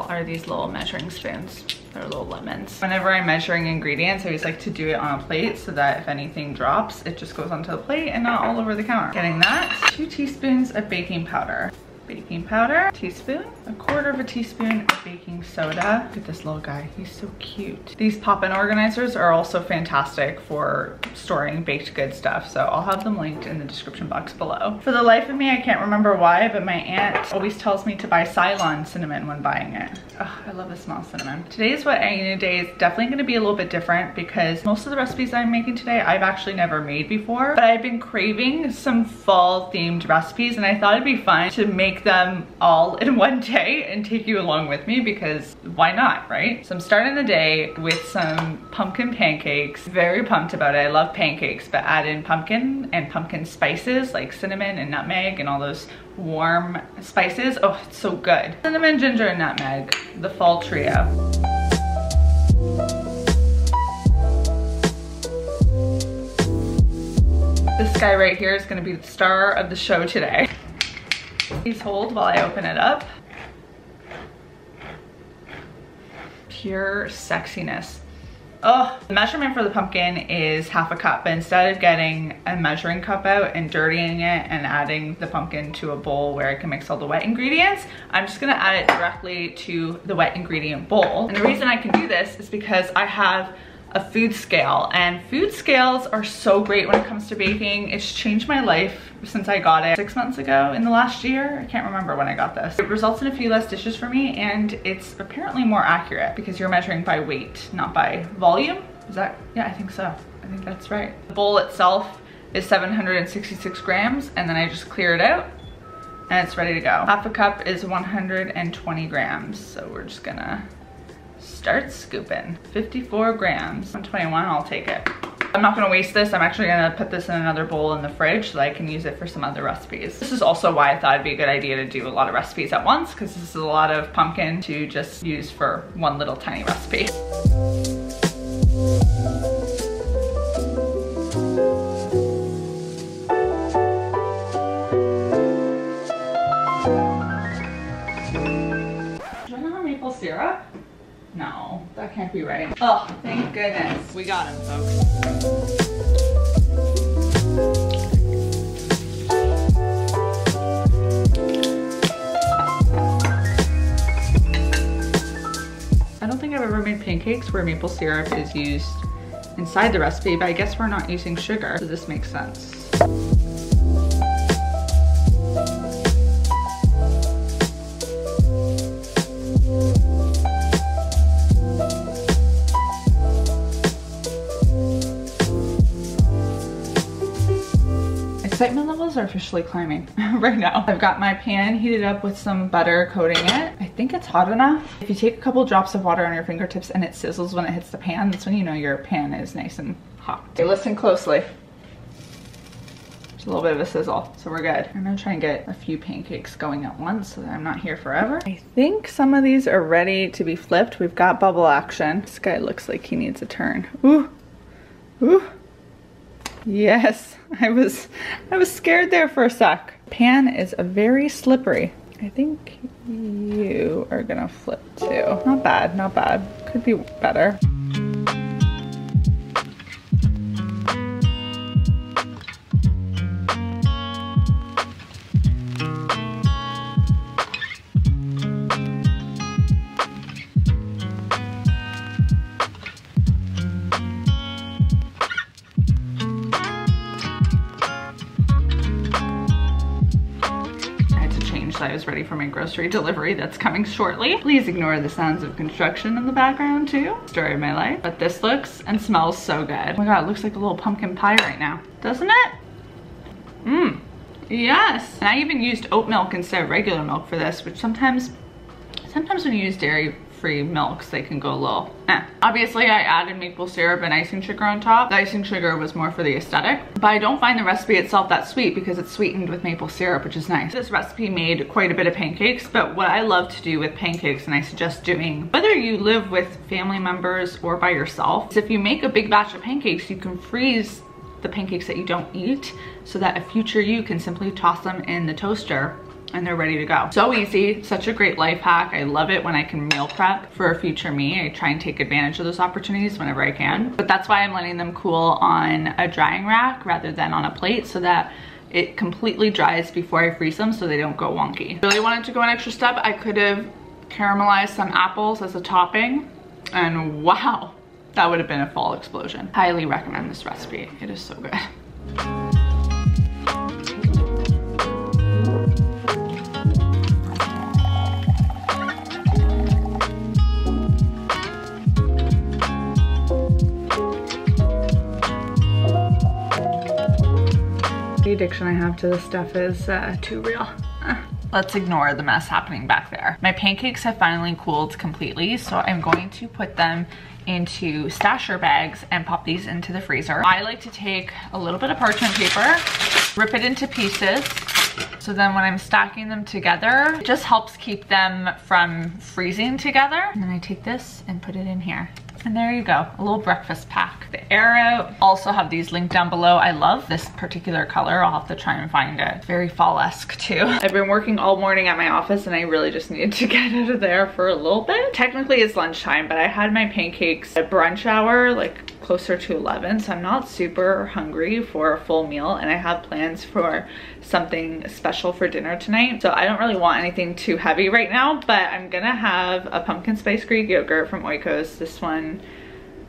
all are these little measuring spoons. They're little lemons. Whenever I'm measuring ingredients, I always like to do it on a plate so that if anything drops, it just goes onto the plate and not all over the counter. Getting that, 2 teaspoons of baking powder. Baking powder, teaspoon, 1/4 teaspoon of baking soda. Look at this little guy, he's so cute. These pop-in organizers are also fantastic for storing baked good stuff, so I'll have them linked in the description box below. For the life of me, I can't remember why, but my aunt always tells me to buy Ceylon cinnamon when buying it. Oh, I love the smell of cinnamon. Today's What I Eat Day is definitely gonna be a little bit different because most of the recipes I'm making today, I've actually never made before, but I've been craving some fall themed recipes and I thought it'd be fun to make them all in one day and take you along with me because why not, right? So I'm starting the day with some pumpkin pancakes. Very pumped about it. I love pancakes, but add in pumpkin and pumpkin spices like cinnamon and nutmeg and all those warm spices. Oh, it's so good. Cinnamon, ginger, and nutmeg, the fall trio. This guy right here is gonna be the star of the show today. Please hold while I open it up. Pure sexiness. Oh, the measurement for the pumpkin is 1/2 cup, but instead of getting a measuring cup out and dirtying it and adding the pumpkin to a bowl where I can mix all the wet ingredients, I'm just gonna add it directly to the wet ingredient bowl. And the reason I can do this is because I have a food scale, and food scales are so great when it comes to baking. It's changed my life since I got it 6 months ago in the last year. I can't remember when I got this. It results in a few less dishes for me, and it's apparently more accurate because you're measuring by weight, not by volume. Is that? Yeah, I think so. I think that's right. The bowl itself is 766 grams, and then I just clear it out and it's ready to go. 1/2 cup is 120 grams. So we're just gonna start scooping. 54 grams, 121, I'll take it. I'm not gonna waste this. I'm actually gonna put this in another bowl in the fridge so that I can use it for some other recipes. This is also why I thought it'd be a good idea to do a lot of recipes at once, because this is a lot of pumpkin to just use for one little tiny recipe. Do I have maple syrup? No, that can't be right. Oh, thank goodness. We got him, folks. I don't think I've ever made pancakes where maple syrup is used inside the recipe, but I guess we're not using sugar, so this makes sense. Excitement levels are officially climbing right now. I've got my pan heated up with some butter coating it. I think it's hot enough. If you take a couple drops of water on your fingertips and it sizzles when it hits the pan, that's when you know your pan is nice and hot. Okay, listen closely. There's a little bit of a sizzle, so we're good. I'm gonna try and get a few pancakes going at once so that I'm not here forever. I think some of these are ready to be flipped. We've got bubble action. This guy looks like he needs a turn. Ooh, ooh. Yes, I was scared there for a sec. Pan is very slippery. I think you are gonna flip too. Not bad, not bad. Could be better. I was ready for my grocery delivery that's coming shortly. Please ignore the sounds of construction in the background too. Story of my life. But this looks and smells so good. Oh my god, it looks like a little pumpkin pie right now. Doesn't it? Mmm. Yes. And I even used oat milk instead of regular milk for this, which sometimes when you use dairy-free milks, they can go a little Obviously, I added maple syrup and icing sugar on top. The icing sugar was more for the aesthetic, but I don't find the recipe itself that sweet because it's sweetened with maple syrup, which is nice. This recipe made quite a bit of pancakes, but what I love to do with pancakes, and I suggest doing, whether you live with family members or by yourself, is if you make a big batch of pancakes, you can freeze the pancakes that you don't eat so that a future you can simply toss them in the toaster and they're ready to go. So easy, such a great life hack. I love it when I can meal prep for a future me. I try and take advantage of those opportunities whenever I can. But that's why I'm letting them cool on a drying rack rather than on a plate, so that it completely dries before I freeze them so they don't go wonky. Really wanted to go an extra step. I could have caramelized some apples as a topping, and wow, that would have been a fall explosion. Highly recommend this recipe. It is so good. The addiction I have to this stuff is too real. Let's ignore the mess happening back there. My pancakes have finally cooled completely, so I'm going to put them into stasher bags and pop these into the freezer. I like to take a little bit of parchment paper, rip it into pieces, so then when I'm stacking them together, it just helps keep them from freezing together. And then I take this and put it in here. And there you go, a little breakfast pack. The Arrow also have these linked down below. I love this particular color. I'll have to try and find it. Very fall-esque too. I've been working all morning at my office and I really just needed to get out of there for a little bit. Technically it's lunchtime, but I had my pancakes at brunch hour, like closer to 11, so I'm not super hungry for a full meal, and I have plans for something special for dinner tonight. So I don't really want anything too heavy right now, but I'm gonna have a pumpkin spice Greek yogurt from Oikos. This one,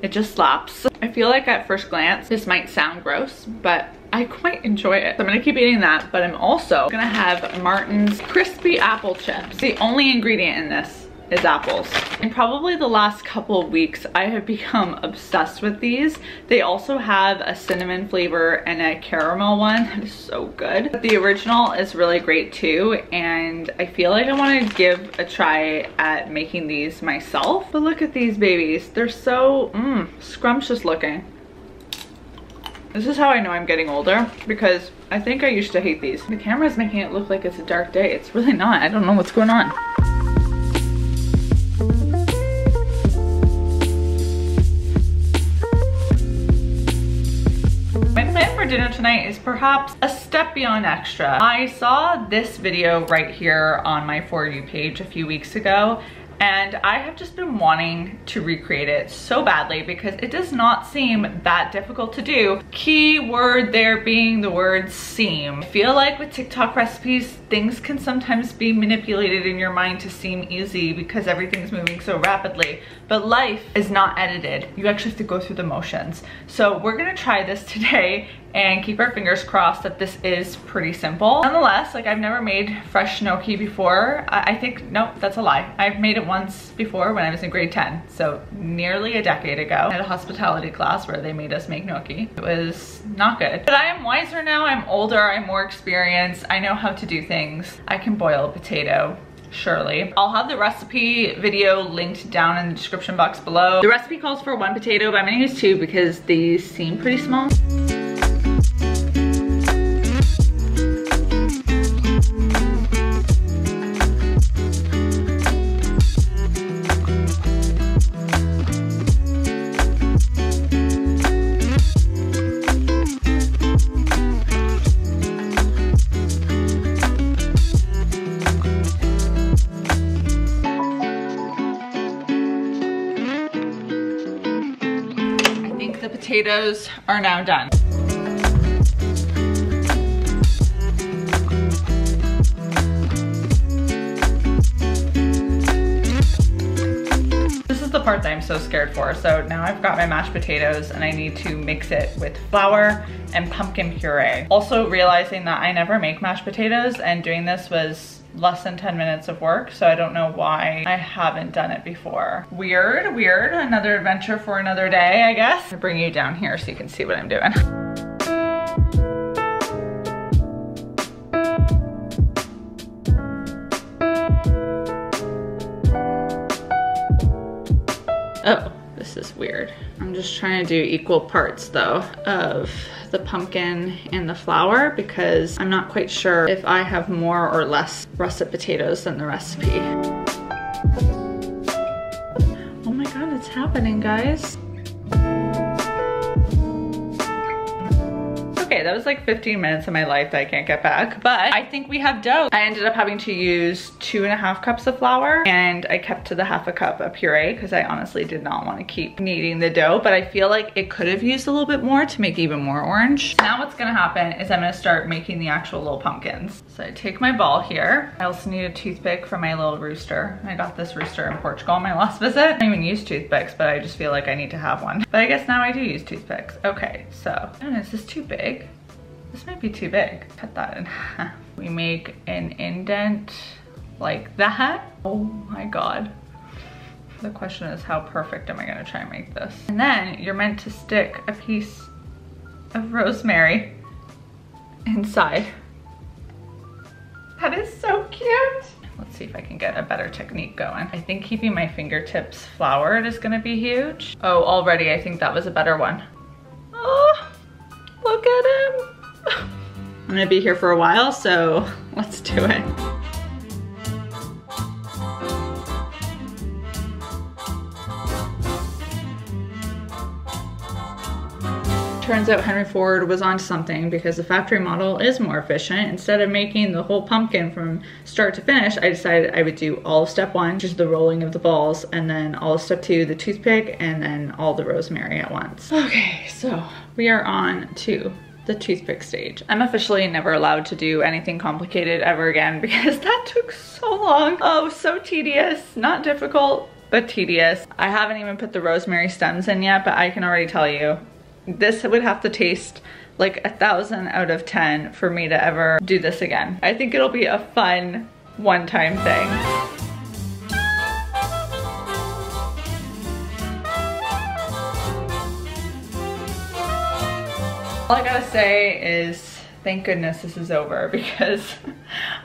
it just slaps. I feel like at first glance, this might sound gross, but I quite enjoy it. So I'm gonna keep eating that, but I'm also gonna have Martin's crispy apple chips. The only ingredient in this is apples. In probably the last couple of weeks, I have become obsessed with these. They also have a cinnamon flavor and a caramel one that is so good. But the original is really great too, and I feel like I want to give a try at making these myself. But look at these babies. They're so scrumptious looking. This is how I know I'm getting older, because I think I used to hate these. The camera is making it look like it's a dark day. It's really not. I don't know what's going on. My plan for dinner tonight is perhaps a step beyond extra. I saw this video right here on my For You page a few weeks ago, and I have just been wanting to recreate it so badly because it does not seem that difficult to do. Key word there being the word seem. I feel like with TikTok recipes, things can sometimes be manipulated in your mind to seem easy because everything's moving so rapidly. But life is not edited. You actually have to go through the motions. So we're gonna try this today and keep our fingers crossed that this is pretty simple. Nonetheless, like, I've never made fresh gnocchi before. I think, no, that's a lie. I've made it once before when I was in grade 10, so nearly a decade ago. I had a hospitality class where they made us make gnocchi. It was not good. But I am wiser now, I'm older, I'm more experienced, I know how to do things. I can boil a potato. Surely. I'll have the recipe video linked down in the description box below. The recipe calls for 1 potato, but I'm gonna use 2 because these seem pretty small. Potatoes are now done. This is the part that I'm so scared for. So now I've got my mashed potatoes and I need to mix it with flour and pumpkin puree. Also realizing that I never make mashed potatoes, and doing this was less than 10 minutes of work, so I don't know why I haven't done it before. Weird. Another adventure for another day, I guess. I'll bring you down here so you can see what I'm doing. Oh, this is weird. I'm just trying to do equal parts though of the pumpkin and the flour because I'm not quite sure if I have more or less russet potatoes than the recipe. Oh my god, it's happening, guys. Okay, Okay, that was like 15 minutes of my life that I can't get back, but I think we have dough. I ended up having to use 2.5 cups of flour, and I kept to the 1/2 cup of puree because I honestly did not want to keep kneading the dough, but I feel like it could have used a little bit more to make even more orange. So now what's gonna happen is I'm gonna start making the actual little pumpkins. So I take my ball here. I also need a toothpick for my little rooster. I got this rooster in Portugal on my last visit. I don't even use toothpicks, but I just feel like I need to have one. But I guess now I do use toothpicks. Okay, so, I don't know, is this too big? This might be too big. Cut that in half. We make an indent like that. Oh my God. The question is, how perfect am I gonna try and make this? And then you're meant to stick a piece of rosemary inside. That is so cute. Let's see if I can get a better technique going. I think keeping my fingertips floured is gonna be huge. Oh, already I think that was a better one. Oh, look at him. I'm gonna be here for a while, so let's do it. Turns out Henry Ford was onto something because the factory model is more efficient. Instead of making the whole pumpkin from start to finish, I decided I would do all of step 1, which is the rolling of the balls, and then all of step 2, the toothpick, and then all the rosemary at once. Okay, so we are on to the toothpick stage. I'm officially never allowed to do anything complicated ever again because that took so long. Oh, so tedious. Not difficult, but tedious. I haven't even put the rosemary stems in yet, but I can already tell you, this would have to taste like 1,000 out of 10 for me to ever do this again. I think it'll be a fun one-time thing. All I gotta say is thank goodness this is over because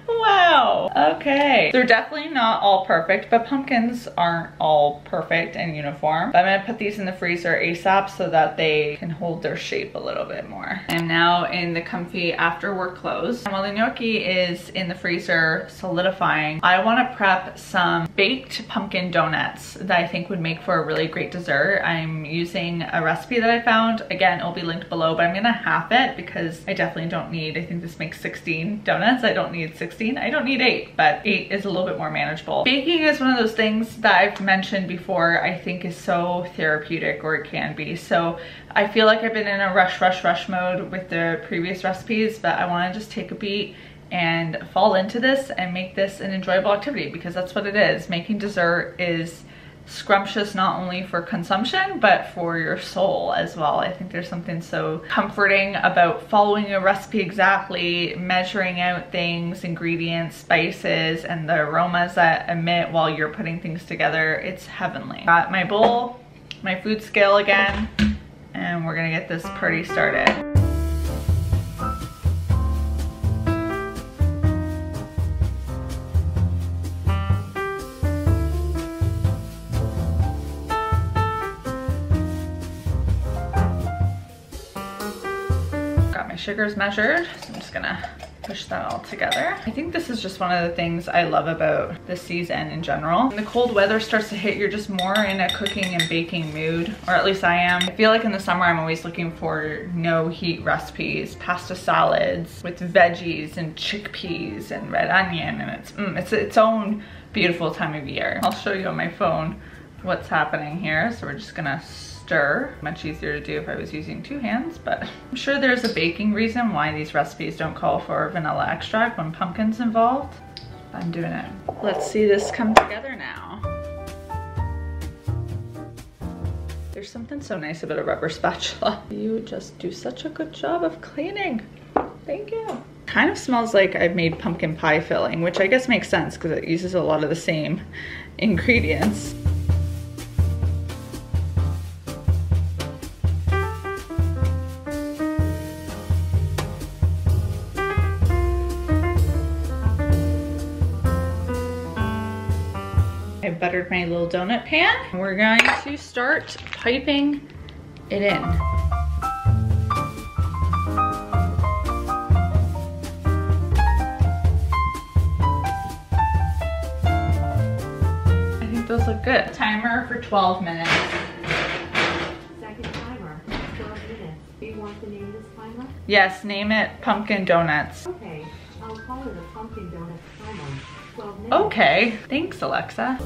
wow. Okay, they're definitely not all perfect, but pumpkins aren't all perfect and uniform. But I'm gonna put these in the freezer ASAP so that they can hold their shape a little bit more. I'm now in the comfy after work clothes. And while the gnocchi is in the freezer solidifying, I wanna prep some baked pumpkin donuts that I think would make for a really great dessert. I'm using a recipe that I found. Again, it'll be linked below, but I'm gonna half it because I definitely don't need, I think this makes 16 donuts. I don't need 16, I don't need 8, but 8 is a little bit more manageable. Baking is one of those things that I've mentioned before, I think is so therapeutic, or it can be. So I feel like I've been in a rush mode with the previous recipes, but I wanna just take a beat and fall into this and make this an enjoyable activity because that's what it is. Making dessert is scrumptious not only for consumption but for your soul as well. I think there's something so comforting about following a recipe exactly, measuring out things, ingredients, spices, and the aromas that emit while you're putting things together. It's heavenly. Got my bowl, my food scale again, and we're gonna get this party started. Sugar's measured, so I'm just gonna push that all together. I think this is just one of the things I love about this season in general. When the cold weather starts to hit, you're just more in a cooking and baking mood, or at least I am. I feel like in the summer I'm always looking for no heat recipes, pasta salads with veggies and chickpeas and red onion, and it's its own beautiful time of year. I'll show you on my phone what's happening here. So we're just gonna stir. Much easier to do if I was using 2 hands, but I'm sure there's a baking reason why these recipes don't call for vanilla extract when pumpkin's involved. I'm doing it. Let's see this come together now. There's something so nice about a rubber spatula. You just do such a good job of cleaning. Thank you. Kind of smells like I've made pumpkin pie filling, which I guess makes sense because it uses a lot of the same ingredients. I buttered my little donut pan. We're going to start piping it in. I think those look good. Timer for 12 minutes. Second timer, 12 minutes. Do you want the name this timer? Yes, name it Pumpkin Donuts. Okay, I'll call it a Pumpkin Donut timer. 12 minutes. Okay, thanks Alexa.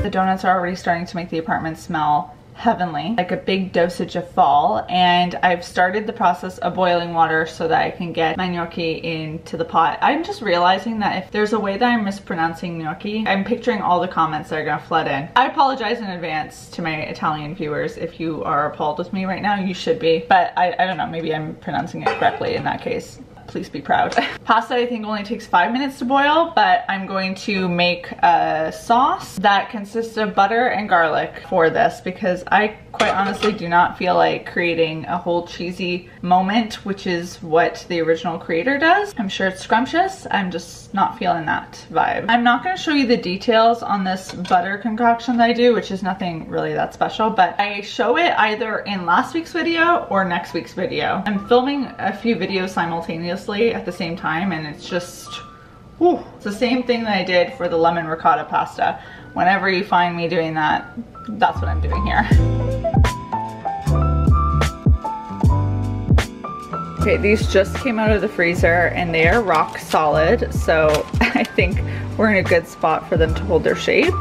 The donuts are already starting to make the apartment smell heavenly, like a big dosage of fall, and I've started the process of boiling water so that I can get my gnocchi into the pot. I'm just realizing that if there's a way that I'm mispronouncing gnocchi, I'm picturing all the comments that are gonna flood in. I apologize in advance to my Italian viewers. If you are appalled with me right now, you should be, but I don't know, maybe I'm pronouncing it correctly in that case. Please be proud. Pasta I think only takes 5 minutes to boil, but I'm going to make a sauce that consists of butter and garlic for this because I quite honestly do not feel like creating a whole cheesy moment, which is what the original creator does. I'm sure it's scrumptious. I'm just not feeling that vibe. I'm not going to show you the details on this butter concoction that I do, which is nothing really that special, but I show it either in last week's video or next week's video. I'm filming a few videos simultaneously at the same time, and it's just, whew. It's the same thing that I did for the lemon ricotta pasta. Whenever you find me doing that, that's what I'm doing here. Okay, these just came out of the freezer and they are rock solid, so I think we're in a good spot for them to hold their shape.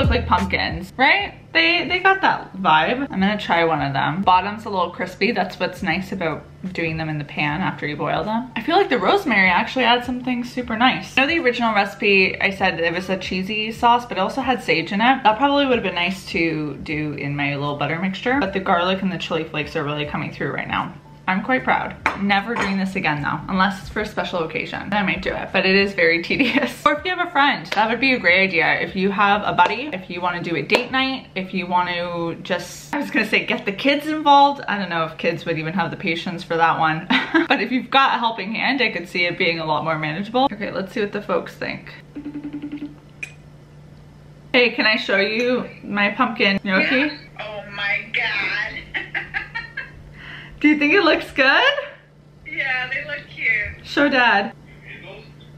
Like pumpkins, right? They got that vibe. I'm gonna try one of them. Bottom's a little crispy. That's what's nice about doing them in the pan after you boil them. I feel like the rosemary actually adds something super nice. I know the original recipe, I said it was a cheesy sauce, but it also had sage in it. That probably would have been nice to do in my little butter mixture, but the garlic and the chili flakes are really coming through right now. I'm quite proud. Never doing this again though, unless it's for a special occasion. I might do it, but it is very tedious. Or if you have a friend, that would be a great idea. If you have a buddy, if you want to do a date night, if you want to just, I was gonna say get the kids involved. I don't know if kids would even have the patience for that one. But if you've got a helping hand, I could see it being a lot more manageable. Okay, let's see what the folks think. Hey, can I show you my pumpkin gnocchi? Yeah. Oh my God. Do you think it looks good? Yeah, they look cute. Show Dad.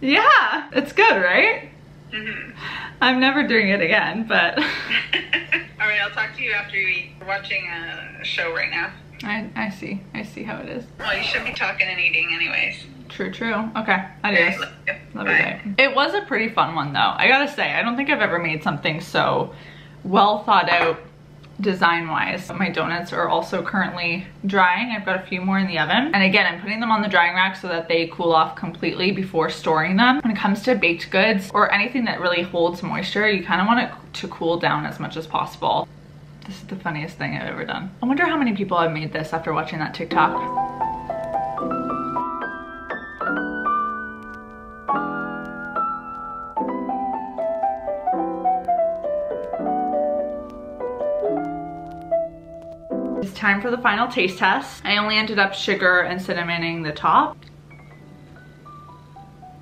Yeah, it's good, right? Mm-hmm. I'm never doing it again, but. All right, I'll talk to you after you eat. We're watching a show right now. I see how it is. Well, you should be talking and eating anyways. True. Okay, adios. Okay, Love you, babe. It was a pretty fun one though. I gotta say, I don't think I've ever made something so well thought out design-wise. My donuts are also currently drying. I've got a few more in the oven. And again, I'm putting them on the drying rack so that they cool off completely before storing them. When it comes to baked goods or anything that really holds moisture, you kind of want it to cool down as much as possible. This is the funniest thing I've ever done. I wonder how many people have made this after watching that TikTok. It's time for the final taste test. I only ended up sugar and cinnamoning the top.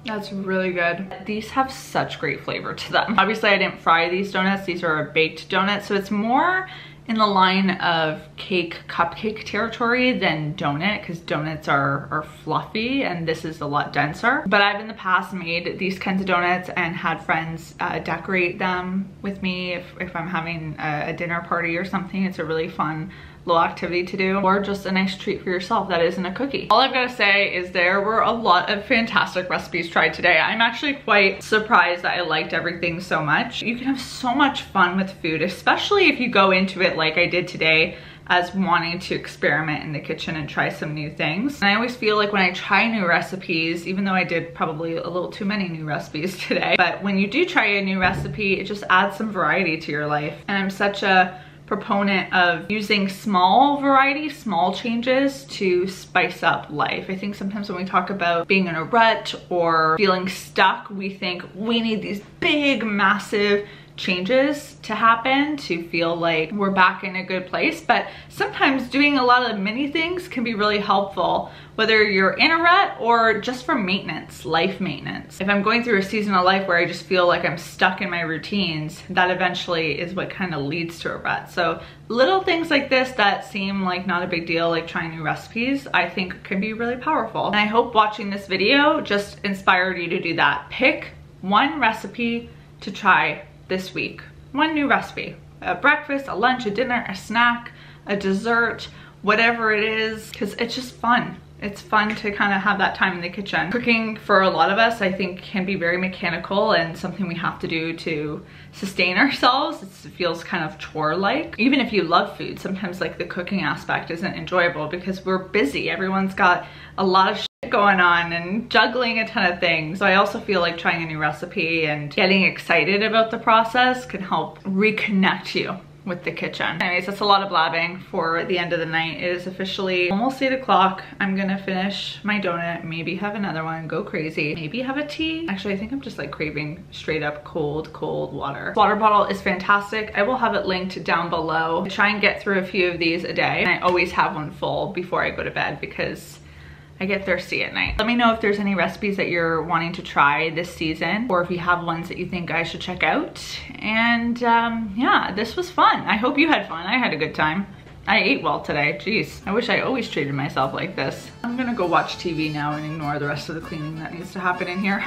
That's really good. These have such great flavor to them. Obviously I didn't fry these donuts. These are a baked donut, so it's more in the line of cupcake territory than donut, because donuts are fluffy and this is a lot denser. But I've in the past made these kinds of donuts and had friends decorate them with me if I'm having a dinner party or something. It's a really fun little activity to do, or just a nice treat for yourself that isn't a cookie. All I've got to say is there were a lot of fantastic recipes tried today. I'm actually quite surprised that I liked everything so much. You can have so much fun with food, especially if you go into it like I did today, as wanting to experiment in the kitchen and try some new things. And I always feel like when I try new recipes, even though I did probably a little too many new recipes today, but when you do try a new recipe, it just adds some variety to your life. And I'm such a proponent of using small variety, small changes to spice up life. I think sometimes when we talk about being in a rut or feeling stuck, we think we need these big, massive changes to happen to feel like we're back in a good place. But sometimes doing a lot of mini things can be really helpful, whether you're in a rut or just for maintenance, life maintenance. If I'm going through a season of life where I just feel like I'm stuck in my routines, that eventually is what kind of leads to a rut. So little things like this that seem like not a big deal, like trying new recipes, I think can be really powerful. And I hope watching this video just inspired you to do that. Pick one recipe to try this week. One new recipe, a breakfast, a lunch, a dinner, a snack, a dessert, whatever it is, because it's just fun. It's fun to kind of have that time in the kitchen. Cooking for a lot of us, I think, can be very mechanical and something we have to do to sustain ourselves. It feels kind of chore-like. Even if you love food, sometimes like the cooking aspect isn't enjoyable because we're busy. Everyone's got a lot of shit going on and juggling a ton of things. So I also feel like trying a new recipe and getting excited about the process can help reconnect you with the kitchen. Anyways, that's a lot of blabbing for the end of the night. It is officially almost 8 o'clock. I'm gonna finish my donut, maybe have another one, go crazy, maybe have a tea. Actually, I think I'm just like craving straight up cold water. This water bottle is fantastic. I will have it linked down below. I try and get through a few of these a day, and I always have one full before I go to bed because I get thirsty at night. Let me know if there's any recipes that you're wanting to try this season, or if you have ones that you think I should check out. And yeah, this was fun. I hope you had fun. I had a good time. I ate well today. Jeez, I wish I always treated myself like this. I'm gonna go watch TV now and ignore the rest of the cleaning that needs to happen in here.